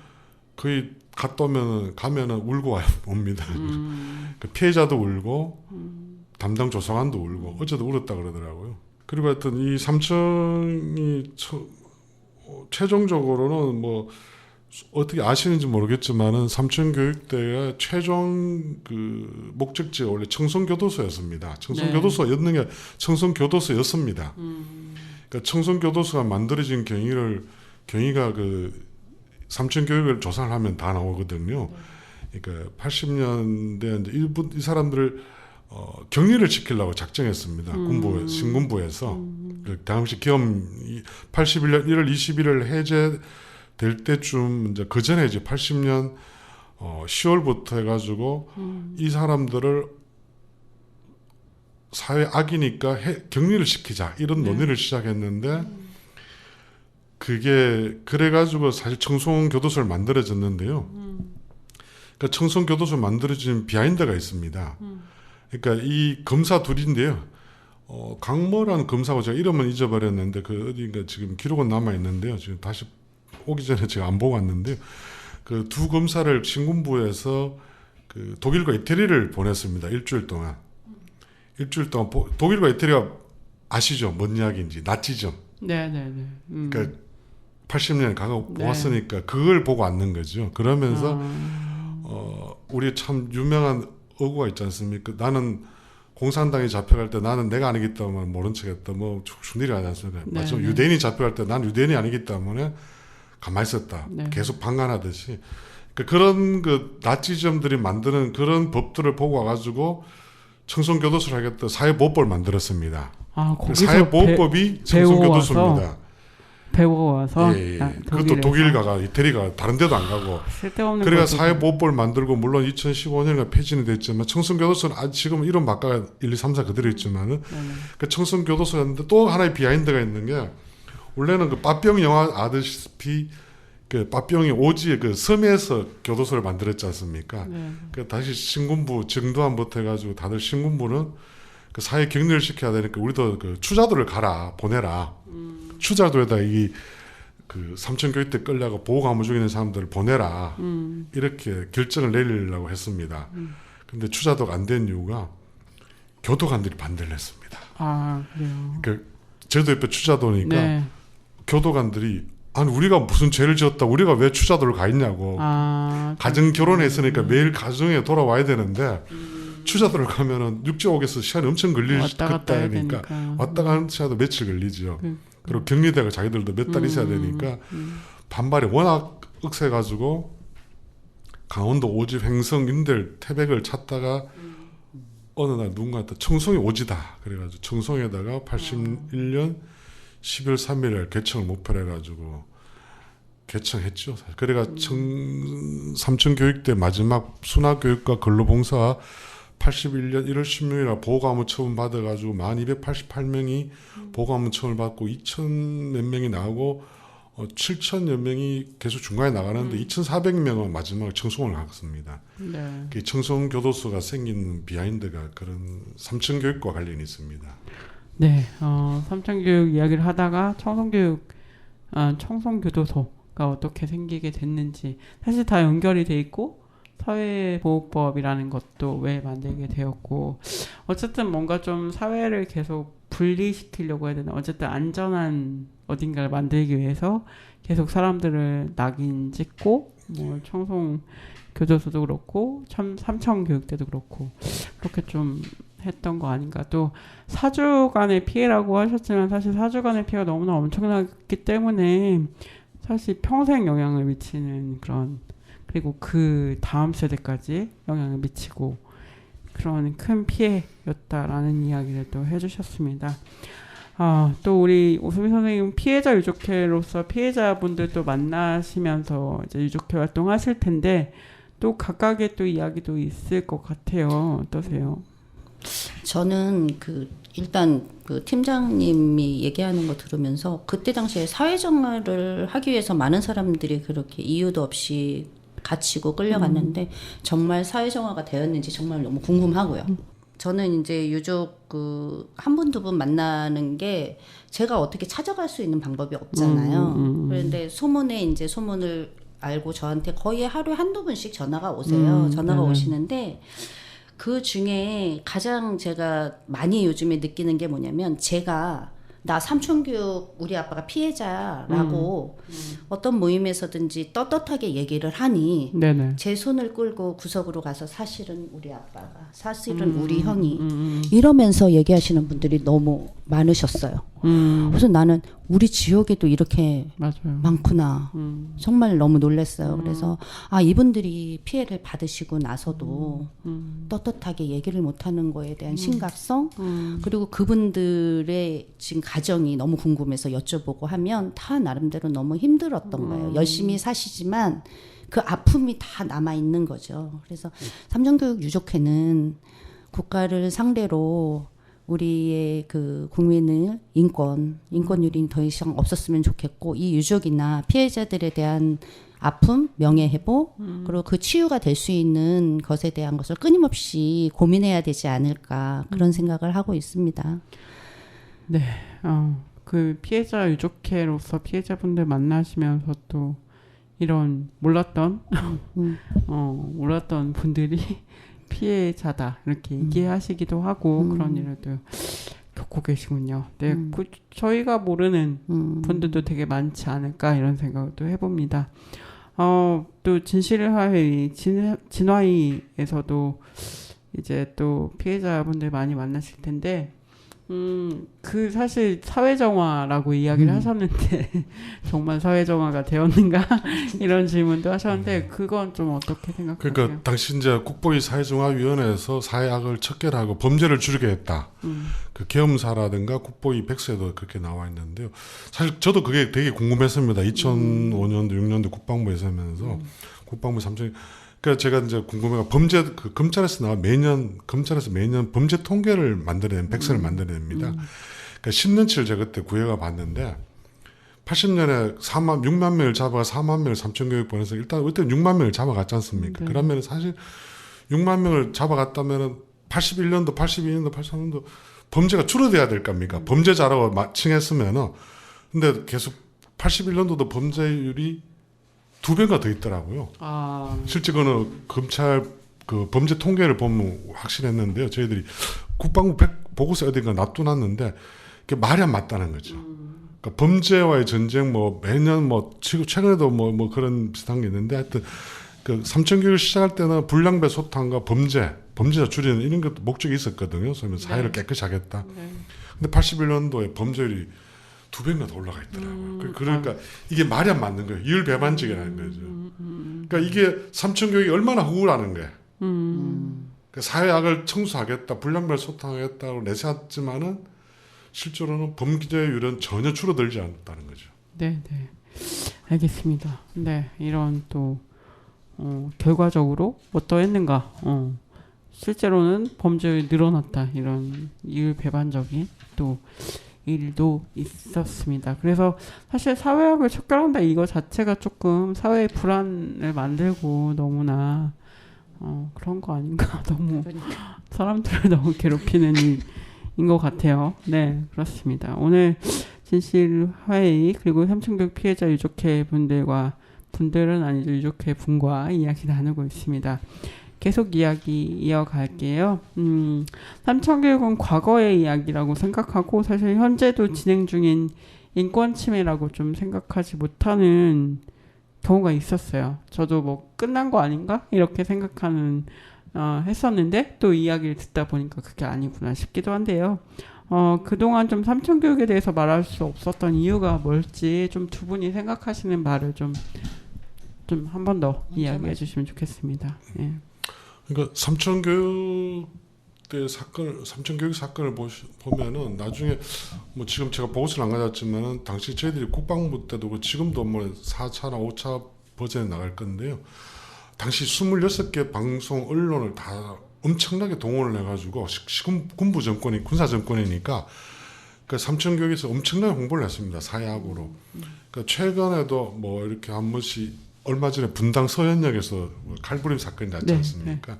거의 가면은 울고 옵니다. 그 피해자도 울고 담당 조사관도 울고 어제도 울었다 그러더라고요. 그리고 하여튼 이 삼청이 최종적으로는 뭐 어떻게 아시는지 모르겠지만은 삼천교육대의 최종 그 목적지가 원래 청송교도소였습니다. 청송교도소였는 게 청송교도소였습니다. 그러니까 청송교도소가 만들어진 경위가 그 삼천교육을 조사를 하면 다 나오거든요. 그러니까 80년대 이제 이 사람들을 격리를 시키려고 작정했습니다. 신군부에서 그 당시 계엄 81년 1월 21일 해제될 때쯤 이제 그 전에 이제 80년 10월부터 해가지고 이 사람들을 사회 악이니까 격리를 시키자 이런 논의를 시작했는데 그게 그래가지고 사실 청송교도소를 만들어졌는데요. 그러니까 청송교도소 만들어진 비하인드가 있습니다. 그러니까 이 검사 둘인데요. 강모란 검사고 제가 이름은 잊어버렸는데 그 어딘가 지금 기록은 남아 있는데요. 지금 다시 오기 전에 제가 안 보고 왔는데요. 그 두 검사를 신군부에서 그 독일과 이태리를 보냈습니다. 일주일 동안. 독일과 이태리가 아시죠? 뭔 이야기인지. 나치즘. 네네네. 그러니까 80년 가고 네. 왔으니까 그걸 보고 왔는 거죠. 그러면서 우리 참 유명한 어구가 있지 않습니까? 나는 공산당이 잡혀갈 때 나는 내가 아니기 때문에 모른 척했다. 뭐 충분히 하지 않습니까? 네, 맞죠? 네. 유대인이 잡혀갈 때 나는 유대인이 아니기 때문에 가만히 있었다. 네. 계속 방관하듯이. 그런 그 나치즘들이 만드는 그런 법들을 보고 와가지고 청송교도소를 하겠다. 사회보호법을 만들었습니다. 아, 그 거기서 사회보호법이 청송교도소입니다. 배워와서 예, 예. 아, 그것도 독일 가가 이태리가 다른 데도 안 가고. 쓸데없는 그래가 거지. 사회보호법을 만들고 물론 2015년에 폐지는 됐지만 청송교도소는 지금 이름 바꿔 1, 2, 3, 4 그대로 있지만은 그 청송교도소였는데 또 하나의 비하인드가 있는 게 원래는 그 빠병 영화 아시다시피 그 빠병이 오지의 그 섬에서 교도소를 만들었지 않습니까? 네. 그 다시 신군부 정도안부터 해가지고 다들 신군부는 그 사회 격리를 시켜야 되니까 우리도 그 추자도를 가라 보내라. 추자도에다 이 그 삼천교육 때 끌려고 보호감호 중에 있는 사람들을 보내라. 이렇게 결정을 내리려고 했습니다. 근데 추자도가 안 된 이유가 교도관들이 반대를 했습니다. 아, 그래요. 그 제도 옆에 추자도니까 네. 교도관들이 아니 우리가 무슨 죄를 지었다 우리가 왜 추자도를 가 있냐고. 아, 가정 결혼했으니까 매일 가정에 돌아와야 되는데 추자도를 가면은 육지옥에서 시간이 엄청 걸릴 왔다 갔다 해야 그때니까 되니까. 왔다 가는 시간도 며칠 걸리죠. 그리고 격리대가 자기들도 몇 달 있어야 되니까 반발이 워낙 억세가지고 강원도 오지 횡성 인들 태백을 찾다가 어느 날 누군가한테 청송이 오지다 그래가지고 청송에다가 81년 12월 3일 개청을 목표로 해가지고 개청했죠. 그래가 삼천교육대 마지막 순화교육과 근로봉사 81년 1월 16일에 보호감호 처분 받아가지고 1288명이 보호감호 처분을 받고 2천 몇 명이 나오고 7천여 명이 계속 중간에 나가는데 2,400명은 마지막에 청송을 갔습니다. 네. 그 청송교도소가 생긴 비하인드가 그런 삼천교육과 관련이 있습니다. 네. 삼천교육 이야기를 하다가 청송교도소가 어떻게 생기게 됐는지 사실 다 연결이 돼 있고 사회보호법이라는 것도 왜 만들게 되었고 어쨌든 뭔가 좀 사회를 계속 분리시키려고 해야 되나 어쨌든 안전한 어딘가를 만들기 위해서 계속 사람들을 낙인 찍고 뭐 청송교도소도 그렇고 삼천교육대도 그렇고 그렇게 좀 했던 거 아닌가. 또 사주간의 피해라고 하셨지만 사실 사주간의 피해가 너무나 엄청나기 때문에 사실 평생 영향을 미치는 그런 그리고 그 다음 세대까지 영향을 미치고 그런 큰 피해였다라는 이야기를 또 해주셨습니다. 또 우리 오수미 선생님 피해자 유족회로서 피해자분들 또 만나시면서 이제 유족회 활동하실 텐데 또 각각의 또 이야기도 있을 것 같아요. 어떠세요? 저는 일단 그 팀장님이 얘기하는 거 들으면서 그때 당시에 사회생활을 하기 위해서 많은 사람들이 그렇게 이유도 없이 갇히고 끌려갔는데 정말 사회생활가 되었는지 정말 너무 궁금하고요. 저는 이제 유족 한 분 두 분 만나는 게 제가 어떻게 찾아갈 수 있는 방법이 없잖아요. 그런데 소문을 알고 저한테 거의 하루에 한두 분씩 전화가 오세요. 전화가 오시는데 그 중에 가장 제가 많이 요즘에 느끼는 게 뭐냐면 나 삼촌교육 우리 아빠가 피해자라고 어떤 모임에서든지 떳떳하게 얘기를 하니 네네. 제 손을 끌고 구석으로 가서 사실은 우리 아빠가 사실은 우리 형이 이러면서 얘기하시는 분들이 너무 많으셨어요. 그래서 나는 우리 지역에도 이렇게 맞아요. 많구나. 정말 너무 놀랐어요. 그래서 이분들이 피해를 받으시고 나서도 떳떳하게 얘기를 못하는 거에 대한 심각성 그리고 그분들의 지금 가정이 너무 궁금해서 여쭤보고 하면 다 나름대로 너무 힘들었던 거예요. 열심히 사시지만 그 아픔이 다 남아있는 거죠. 그래서 삼성교육 유족회는 국가를 상대로 우리의 그 국민의 인권율이 더 이상 없었으면 좋겠고 이 유족이나 피해자들에 대한 아픔, 명예회복, 그리고 그 치유가 될 수 있는 것에 대한 것을 끊임없이 고민해야 되지 않을까 그런 생각을 하고 있습니다. 네, 그 피해자 유족회로서 피해자분들 만나시면서 또 이런 몰랐던 몰랐던 분들이 피해자다 이렇게 얘기하시기도 하고 그런 일도 겪고 계시군요. 네, 저희가 모르는 분들도 되게 많지 않을까 이런 생각도 해봅니다. 또 진실화회의, 진화위에서도 이제 또 피해자분들 많이 만나실 텐데, 그 사실 사회정화라고 이야기를 하셨는데 정말 사회정화가 되었는가 이런 질문도 하셨는데 그건 좀 어떻게 생각하세요? 그러니까 당시 이제 국보위 사회정화위원회에서 사회악을 척결하고 범죄를 줄이겠다. 그 계엄사라든가 국보위 백서에도 그렇게 나와 있는데요. 사실 저도 그게 되게 궁금했습니다. 2005년도 6년도 국방부에서 하면서 국방부 3청. 그러니까 제가 이제 궁금해가 범죄 그 검찰에서 검찰에서 매년 범죄 통계를 만들어낸 백서를 만들어냅니다. 그러니까 10년치를 제가 그때 구해가 봤는데 80년에 6만 명을 잡아가 4만 명을 삼천교육 보내서 일단 그때 6만 명을 잡아갔지 않습니까? 네. 그러면 사실 6만 명을 잡아갔다면은 81년도, 82년도, 83년도 범죄가 줄어들어야 될 겁니까? 범죄자라고 칭했으면은 근데 계속 81년도도 범죄율이 2배가 더 있더라고요. 실제 그거는 검찰 그 범죄 통계를 보면 확실했는데요. 저희들이 국방부 보고서 어딘가 놔둬놨는데 그게 말이 안 맞다는 거죠. 그러니까 범죄와의 전쟁 뭐 매년 뭐 최근에도 뭐 그런 비슷한 게 있는데 하여튼 그 삼천교육을 시작할 때는 불량배 소탕과 범죄자 줄이는 이런 것도 목적이 있었거든요. 그러면 사회를 깨끗이 하겠다. 근데 81년도에 범죄율이 2배가 더 올라가 있더라고요. 그러니까 이게 말이 안 맞는 거예요. 이율배반적이라는 거죠. 그러니까 이게 삼천교육이 얼마나 우울하는 거예요. 그러니까 사회악을 청소하겠다, 불량배를 소탕하겠다고 내세웠지만은 실제로는 범죄율은 전혀 줄어들지 않았다는 거죠. 네, 네, 알겠습니다. 네, 이런 또 결과적으로 어떠했는가? 실제로는 범죄율이 늘어났다 이런 이율배반적인 또 일도 있었습니다. 그래서 사실 사회학을 척결한다 이거 자체가 조금 사회의 불안을 만들고 너무나 그런 거 아닌가 너무 사람들을 너무 괴롭히는 일인 것 같아요. 네, 그렇습니다. 오늘 진실화해의 그리고 삼천교육 피해자 유족회 분들은 아니죠 유족회 분과 이야기 나누고 있습니다. 계속 이야기 이어갈게요. 삼천교육은 과거의 이야기라고 생각하고 사실 현재도 진행 중인 인권 침해라고 좀 생각하지 못하는 경우가 있었어요. 저도 뭐 끝난 거 아닌가 이렇게 생각하는 했었는데 또 이야기를 듣다 보니까 그게 아니구나 싶기도 한데요. 그동안 좀 삼천교육에 대해서 말할 수 없었던 이유가 뭘지 좀 두 분이 생각하시는 바를 좀 한 번 더 이야기해 주시면 좋겠습니다. 예. 그러니까 삼천교육 사건을 보면은 나중에 뭐 지금 제가 보고서를 안 가졌지만은 당시 저희들이 국방부 때도 그 지금도 뭐 4차나 5차 버전에 나갈 건데요. 당시 26개 방송 언론을 다 엄청나게 동원을 해가지고 군부 정권이 군사 정권이니까 그 삼천교육에서 엄청나게 홍보를 했습니다. 사회학으로. 그러니까 최근에도 뭐 이렇게 한 번씩 얼마 전에 분당 서현역에서 칼부림 사건이 났지 않습니까?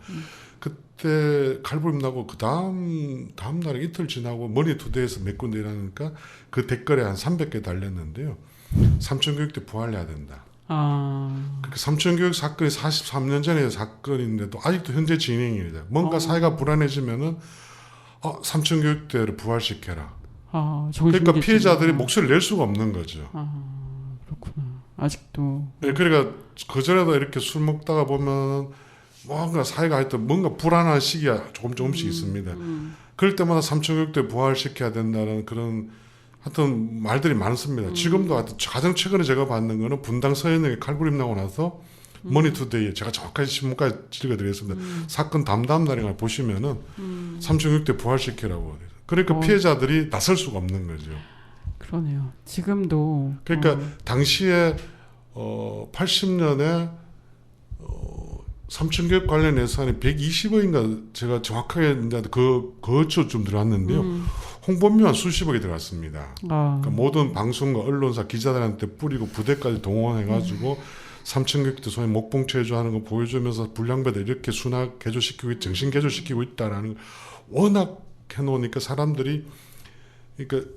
그때 칼부림 나고 그 다음 날에 이틀 지나고 머니투데이에서 몇 군데 일하니까 그 댓글에 한 300개 달렸는데요. 삼천교육 때 부활해야 된다. 그러니까 삼천교육 사건이 43년 전의 사건인데도 아직도 현재 진행입니다. 뭔가 사회가 불안해지면은 삼천교육 때를 부활시켜라. 그러니까 피해자들이 목소리를 낼 수가 없는 거죠. 그렇구나. 아직도. 네, 그러니까 그 전에도 이렇게 술 먹다가 보면 뭔가 사회가 하여튼 뭔가 불안한 시기가 조금씩 있습니다. 그럴 때마다 삼천교육 때 부활시켜야 된다는 그런 하여튼 말들이 많습니다. 지금도 하여튼 가장 최근에 제가 봤는 거는 분당 서현역에 칼부림 나고 나서 머니투데이에 제가 정확하게 신문까지 읽어드리겠습니다. 사건 다음 날에 보시면은 삼천교육 때 부활시키라고. 그러니까 피해자들이 나설 수가 없는 거죠. 그러네요. 지금도. 그러니까 당시에 80년에 삼천교육 관련 예산이 120억인가 제가 정확하게 이제 그것도 좀 들어왔는데요. 홍보비만 수십억이 들어갔습니다. 그러니까 모든 방송과 언론사 기자들한테 뿌리고 부대까지 동원해가지고 삼층교육도 소위 목봉체조하는 거 보여주면서 불량배들 이렇게 순학 개조시키고 정신 개조시키고 있다라는 걸 워낙 해놓으니까 사람들이 그러니까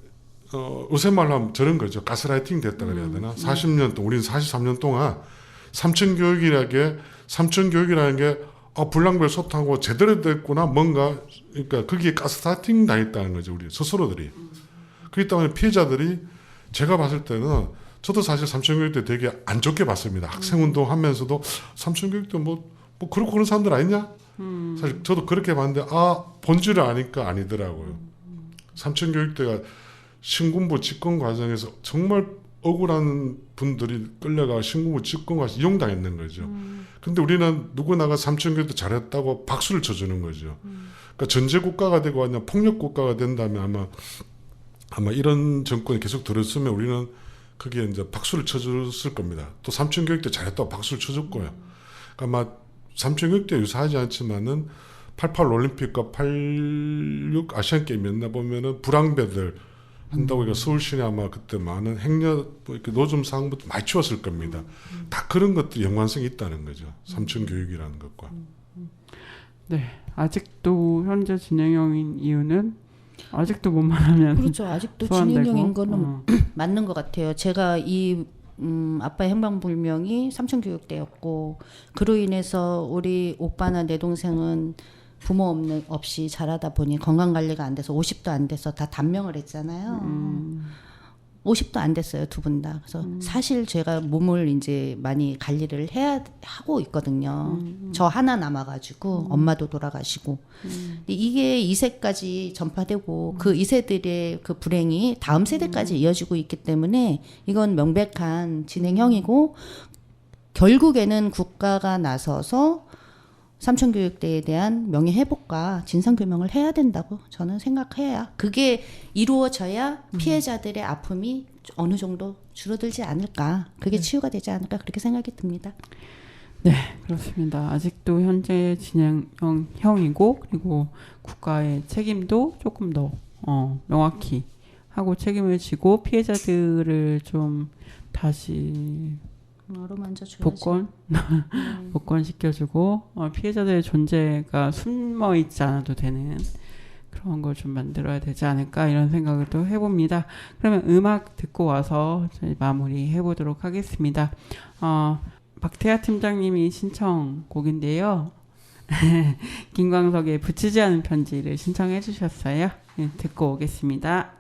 요새 말로 하면 저런 거죠. 가스라이팅 됐다 그래야 되나? 40년 동안 우리는 43년 동안 삼층교육이라는 게 불량배 소탕하고 제대로 됐구나 뭔가 그러니까 거기에 가스라이팅 당했다는 거죠. 우리 스스로들이. 그렇기 때문에 피해자들이 제가 봤을 때는 저도 사실 삼층교육 때 되게 안 좋게 봤습니다. 학생운동 하면서도 삼층교육도 뭐 그렇고 그런 사람들 아니냐? 사실 저도 그렇게 봤는데 본질을 아니까 아니더라고요. 삼층교육 때가 신군부 집권 과정에서 정말 억울한 분들이 끌려가 신군부 집권 과정에서 이용당했는 거죠. 근데 우리는 누구나가 삼층교육도 잘했다고 박수를 쳐주는 거죠. 그러니까 전제국가가 되고 아니면 폭력국가가 된다면 아마 이런 정권이 계속 들었으면 우리는 거기에 이제 박수를 쳐줬을 겁니다. 또 삼층교육 때 잘했다고 박수를 쳐줄 거예요. 그러니까 아마 삼층교육 때 유사하지 않지만은 88 올림픽과 86 아시안 게임이었나 보면은 불황배들 한다고 해서 서울시내 아마 그때 많은 행여 이렇게 노점 상황부터 많이 치웠을 겁니다. 다 그런 것들이 연관성이 있다는 거죠. 삼층교육이라는 것과. 네, 아직도 현재 진행형인 이유는 아직도 못 말하면 그렇죠. 아직도 소환되고. 진행형인 거는 맞는 것 같아요. 제가 이 아빠의 행방불명이 삼층교육대였고 그로 인해서 우리 오빠나 내 동생은 부모 없이 자라다 보니 건강관리가 안 돼서 50도 안 돼서 다 단명을 했잖아요. 50도 안 됐어요, 두 분 다. 그래서 사실 제가 몸을 이제 많이 관리를 하고 있거든요. 저 하나 남아가지고 엄마도 돌아가시고. 근데 이게 2세까지 전파되고 그 2세들의 그 불행이 다음 세대까지 이어지고 있기 때문에 이건 명백한 진행형이고 결국에는 국가가 나서서 삼층교육대에 대한 명예회복과 진상규명을 해야 된다고 저는 생각해야 그게 이루어져야 피해자들의 아픔이 어느 정도 줄어들지 않을까 그게 치유가 되지 않을까 그렇게 생각이 듭니다. 네, 그렇습니다. 아직도 현재 진행형이고 그리고 국가의 책임도 조금 더 명확히 하고 책임을 지고 피해자들을 좀 다시 복권시켜주고 피해자들의 존재가 숨어 있지 않아도 되는 그런 걸 좀 만들어야 되지 않을까 이런 생각을 또 해봅니다. 그러면 음악 듣고 와서 저희 마무리 해보도록 하겠습니다. 박태하 팀장님이 신청곡인데요. 김광석의 붙이지 않은 편지를 신청해 주셨어요. 네, 듣고 오겠습니다.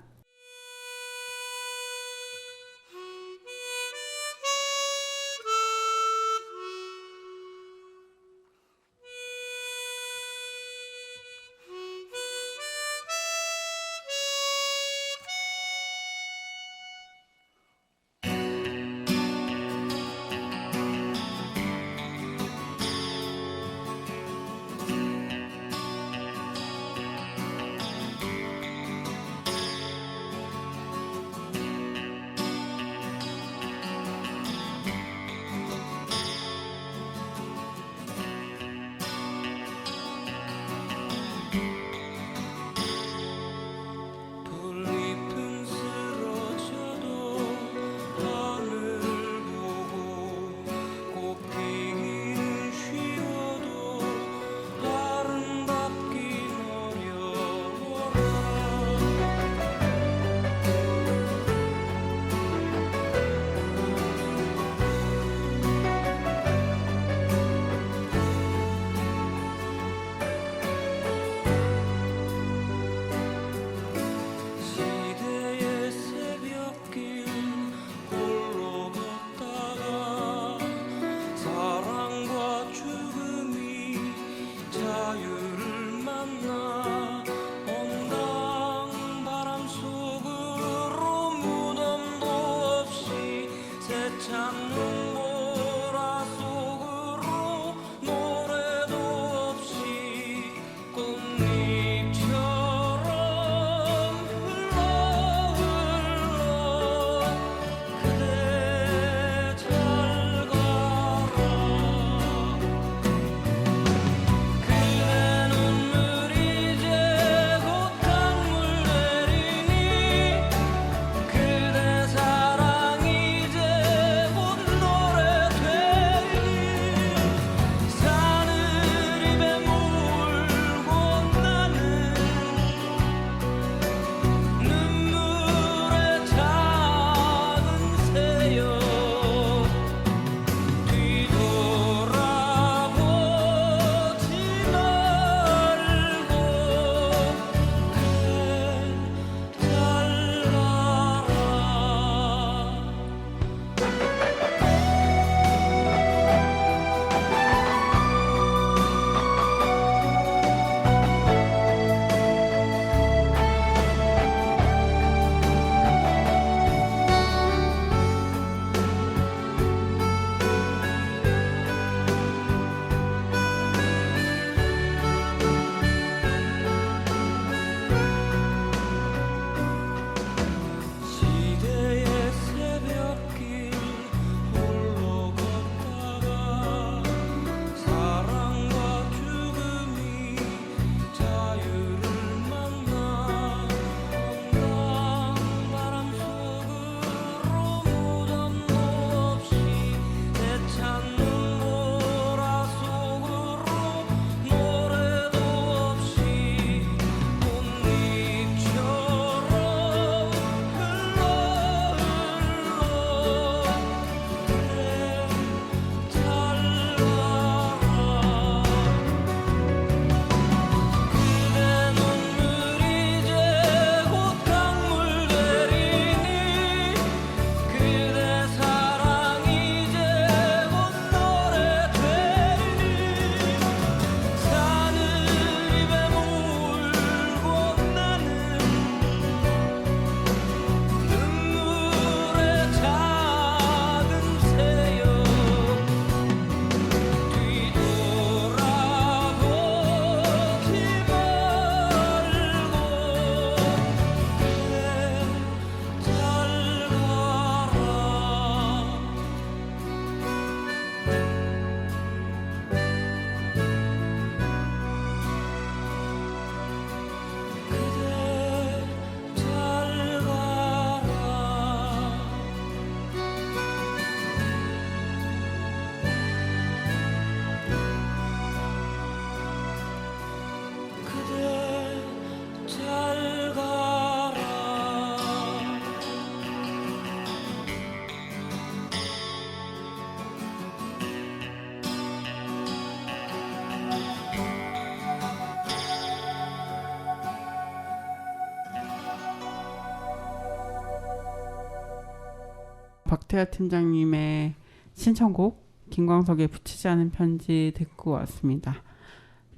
박태하 팀장님의 신청곡 김광석의 붙이지 않은 편지 듣고 왔습니다.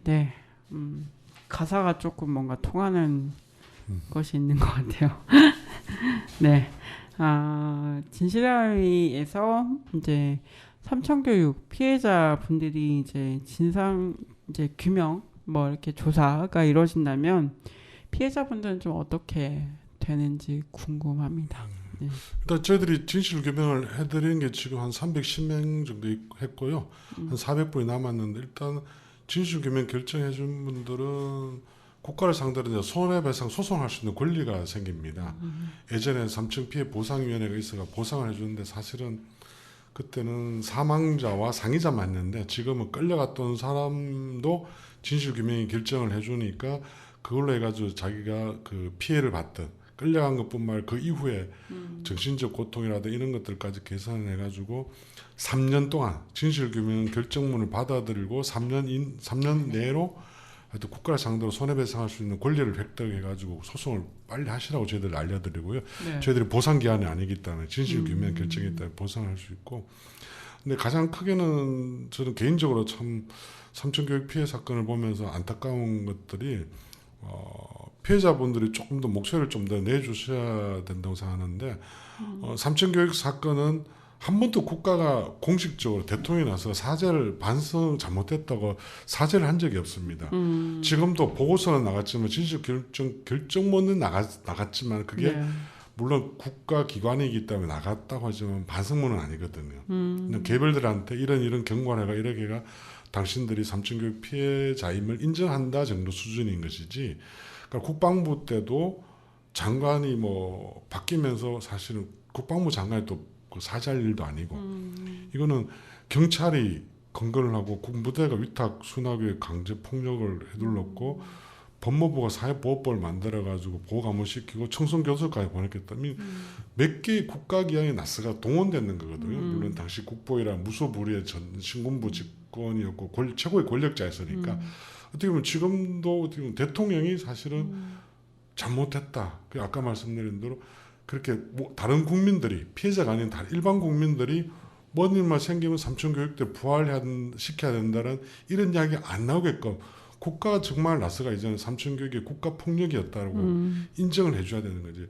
네, 가사가 조금 뭔가 통하는 것이 있는 것 같아요. 네, 진실아이에서 이제 삼천교육 피해자 분들이 이제 진상 이제 규명 뭐 이렇게 조사가 이루어진다면 피해자분들은 좀 어떻게 되는지 궁금합니다. 네. 일단 저희들이 진실 규명을 해드린 게 지금 한 310명 정도 했고요. 한 400분이 남았는데 일단 진실 규명 결정해준 분들은 국가를 상대로 이제 손해배상 소송할 수 있는 권리가 생깁니다. 예전에 삼층 피해 보상위원회가 있어가 보상을 해주는데 사실은 그때는 사망자와 상의자만 했는데 지금은 끌려갔던 사람도 진실 규명이 결정을 해주니까 그걸로 해가지고 자기가 그 피해를 받든 끌려간 것뿐만 아니라 그 이후에 정신적 고통이라든 이런 것들까지 계산해가지고 3년 동안 진실규명 결정문을 받아들이고 3년 내로 하여튼 국가를 상대로 손해배상할 수 있는 권리를 획득해가지고 소송을 빨리 하시라고 저희들 알려드리고요. 네. 저희들이 보상기한이 아니기 때문에 진실규명 결정에 따라 보상할 수 있고, 근데 가장 크게는 저는 개인적으로 참 삼천교육 피해 사건을 보면서 안타까운 것들이 피해자분들이 조금 더 목소리를 좀 더 내주셔야 된다고 생각하는데 삼천교육 사건은 한 번도 국가가 공식적으로 대통령이 나서 사죄를 반성 잘못했다고 사죄를 한 적이 없습니다. 지금도 보고서는 나갔지만 진실 결정문은 나갔지만 그게 네. 물론 국가기관이기 때문에 나갔다고 하지만 반성문은 아니거든요. 개별들한테 이런 경과해가 이렇게가 당신들이 삼천교육 피해자임을 인정한다 정도 수준인 것이지, 그러니까 국방부 때도 장관이 뭐 바뀌면서 사실은 국방부 장관이 또 사죄할 일도 아니고 이거는 경찰이 건건을 하고 국부대가 위탁 순학의 강제 폭력을 해둘렀고 법무부가 사회보호법을 만들어가지고 보호감호시키고 청송교섭까지 보냈겠다면 몇 개의 국가기관의 나스가 동원되는 거거든요. 물론 당시 국보이라 무소불위의 전 신군부 집권이었고 최고의 권력자였으니까 어떻게 보면 지금도 어떻게 보면 대통령이 사실은 잘못했다. 아까 말씀드린 대로 그렇게 뭐 다른 국민들이 피해자가 아닌 다른 일반 국민들이 뭔 일만 생기면 삼천교육대 부활시켜야 된다는 이런 이야기 안 나오게끔 국가가 정말 나서가 이제는 삼천교육의 국가폭력이었다고 인정을 해줘야 되는 거지.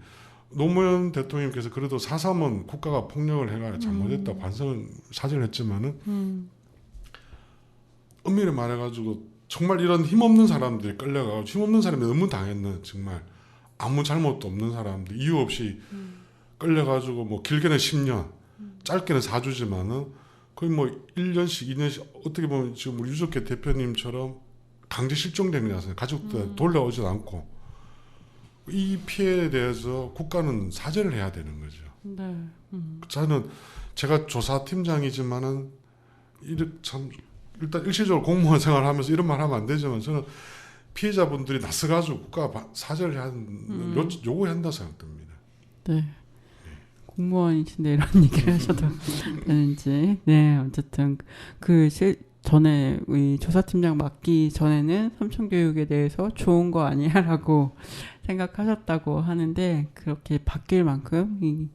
노무현 대통령님께서 그래도 4.3은 국가가 폭력을 해가 잘못했다 반성을 사죄를 했지만은 엄밀히 말해가지고 정말 이런 힘없는 사람들이 끌려가고 힘없는 사람이 너무 당했는 정말 아무 잘못도 없는 사람들 이유 없이 끌려가지고 뭐 길게는 10년 짧게는 4주지만은 거의 뭐 1년씩 2년씩 어떻게 보면 지금 우리 유족회 대표님처럼 강제 실종된 거잖아요. 가족들 돌려오지도 않고 이 피해에 대해서 국가는 사죄를 해야 되는 거죠. 네. 저는 제가 조사팀장이지만은 참 일단 일시적으로 공무원 생활하면서 이런 말 하면 안 되지만 저는 피해자분들이 나서가지고 국가가 사죄를 요구해야 한다고 생각됩니다. 네. 공무원이신데 이런 얘기를 하셔도 되는지. 네, 어쨌든 전에 우리 조사팀장 맡기 전에는 삼천교육에 대해서 좋은 거 아니야라고 생각하셨다고 하는데 그렇게 바뀔 만큼 이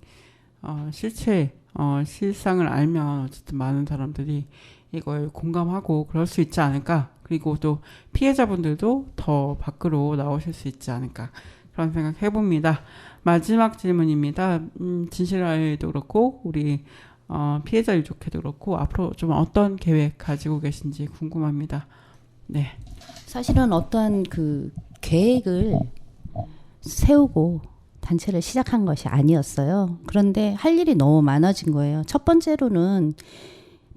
실상을 알면 어쨌든 많은 사람들이 이걸 공감하고 그럴 수 있지 않을까. 그리고 또 피해자분들도 더 밖으로 나오실 수 있지 않을까. 그런 생각 해봅니다. 마지막 질문입니다. 진실아이도 그렇고 우리 피해자 유족회도 그렇고 앞으로 좀 어떤 계획 가지고 계신지 궁금합니다. 네. 사실은 어떠한 그 계획을 세우고 단체를 시작한 것이 아니었어요. 그런데 할 일이 너무 많아진 거예요. 첫 번째로는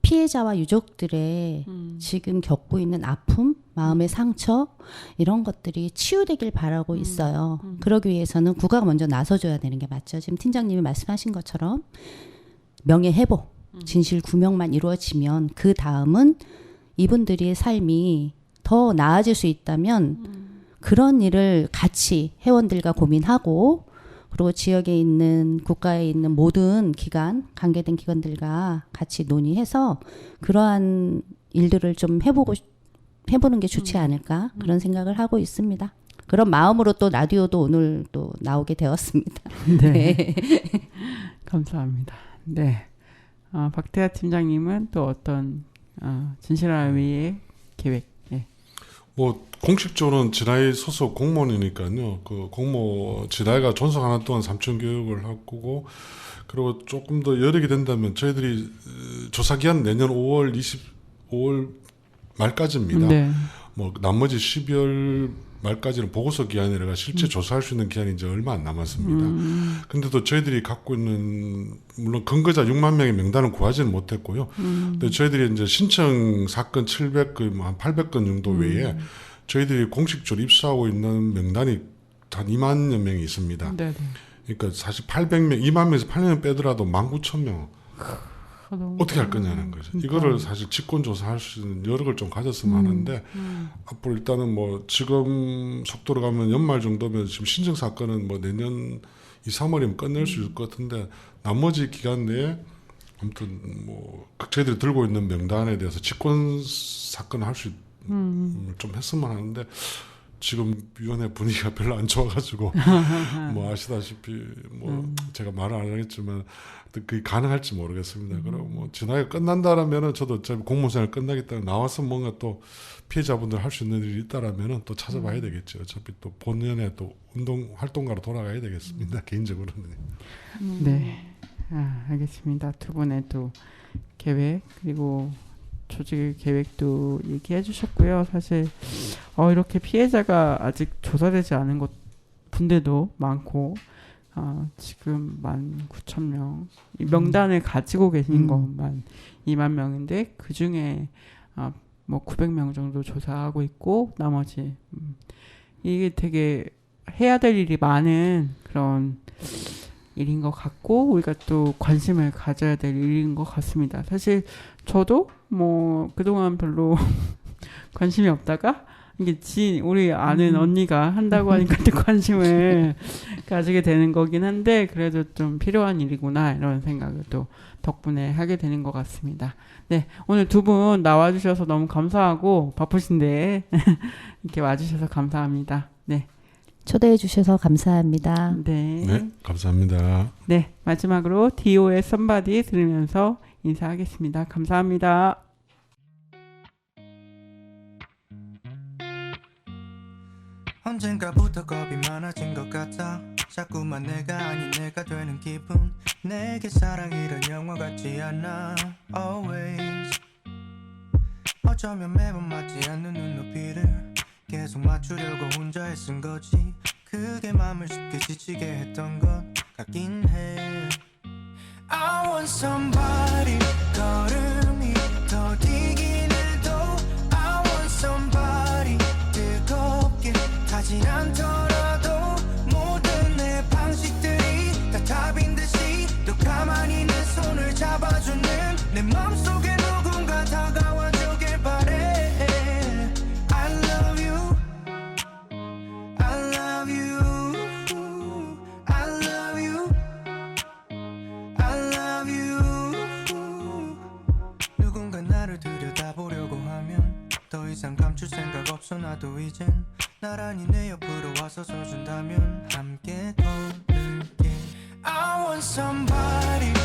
피해자와 유족들의 지금 겪고 있는 아픔, 마음의 상처 이런 것들이 치유되길 바라고 있어요. 그러기 위해서는 국가가 먼저 나서줘야 되는 게 맞죠. 지금 팀장님이 말씀하신 것처럼 명예회복, 진실 규명만 이루어지면 그 다음은 이분들의 삶이 더 나아질 수 있다면 그런 일을 같이 회원들과 고민하고 그리고 지역에 있는 국가에 있는 모든 기관, 관계된 기관들과 같이 논의해서 그러한 일들을 좀 해보는 게 좋지 않을까 그런 생각을 하고 있습니다. 그런 마음으로 또 라디오도 오늘 또 나오게 되었습니다. 네. 감사합니다. 네. 박태하 팀장님은 또 어떤 진실한 의미의 계획? 예. 뭐 공식적으로는 지라이 소속 공무원이니까요. 그 공모 지라이가 존속하는 동안 삼천 교육을 하고 그리고 조금 더 여력이 된다면 저희들이 조사 기한 내년 5월 말까지입니다. 네. 뭐 나머지 12월 말까지는 보고서 기한이라 실제 조사할 수 있는 기한이 이제 얼마 안 남았습니다. 근데 또 저희들이 갖고 있는 물론 근거자 6만 명의 명단을 구하지는 못했고요. 근데 저희들이 이제 신청 사건 700건, 한 800건 정도 외에 저희들이 공식적으로 입수하고 있는 명단이 한 2만여 명이 있습니다. 네. 그러니까 사실 800명, 2만 명에서 800명 빼더라도 19,000명 어떻게 할 거냐는 거죠. 이거를 사실 직권 조사할 수 있는 여력을 좀 가졌으면 하는데 앞으로 일단은 뭐 지금 속도로 가면 연말 정도면 지금 신청 사건은 뭐 내년 2, 3월이면 끝낼 수 있을 것 같은데 나머지 기간 내에 아무튼 뭐 저희들이 들고 있는 명단에 대해서 직권 사건을 할 수 좀 했으면 하는데 지금 위원회 분위기가 별로 안 좋아가지고 뭐 아시다시피 뭐 제가 말을 안 하겠지만 그게 가능할지 모르겠습니다. 그리고 뭐 진화가 끝난다라면은 저도 어차피 공무원생활 끝나겠다 나와서 뭔가 또 피해자분들 할 수 있는 일이 있다라면은 또 찾아봐야 되겠죠. 어차피 또 본연의 또 운동 활동가로 돌아가야 되겠습니다. 개인적으로는. 네. 알겠습니다. 두 분의 또 계획 그리고 조직 계획도 얘기해 주셨고요. 사실 이렇게 피해자가 아직 조사되지 않은 분들도 많고 지금 19,000명 이 명단을 가지고 계신 것만 2만 명인데 그 중에 뭐 900명 정도 조사하고 있고 나머지 이게 되게 해야 될 일이 많은 그런 일인 것 같고 우리가 또 관심을 가져야 될 일인 것 같습니다. 사실 저도 뭐 그동안 별로 관심이 없다가 이게 우리 아는 언니가 한다고 하니까 또 관심을 가지게 되는 거긴 한데 그래도 좀 필요한 일이구나 이런 생각을 또 덕분에 하게 되는 것 같습니다. 네, 오늘 두 분 나와주셔서 너무 감사하고 바쁘신데 이렇게 와주셔서 감사합니다. 네. 초대해 주셔서 감사합니다. 네. 네, 감사합니다. 네, 마지막으로 DO의 Somebody 들으면서 인사하겠습니다. 감사합니다. 언젠가부터 겁이 많아진 것 같아 자꾸만 내가 아닌 내가 되는 기분 내게 사랑이란 영화 같지 않아 Always 어쩌면 매번 맞지 않는 눈높이를 계속 맞추려고 혼자 애쓴 거지 그게 맘을 쉽게 지치게 했던 것 같긴 해 I want somebody 걸음이 더디긴 해도 I want somebody 뜨겁게 타진 않더라도 모든 내 방식들이 다 답인 듯이 또 가만히 내 손을 잡아주는 내 맘속에 누군가 다가와주길 바래 I love you I love you I love you I love you 누군가 나를 들여다보려고 하면 더 이상 감출 생각 없어 나도 이젠 나란히 내 옆으로 와서 서준다면 함께 걸을게 I want somebody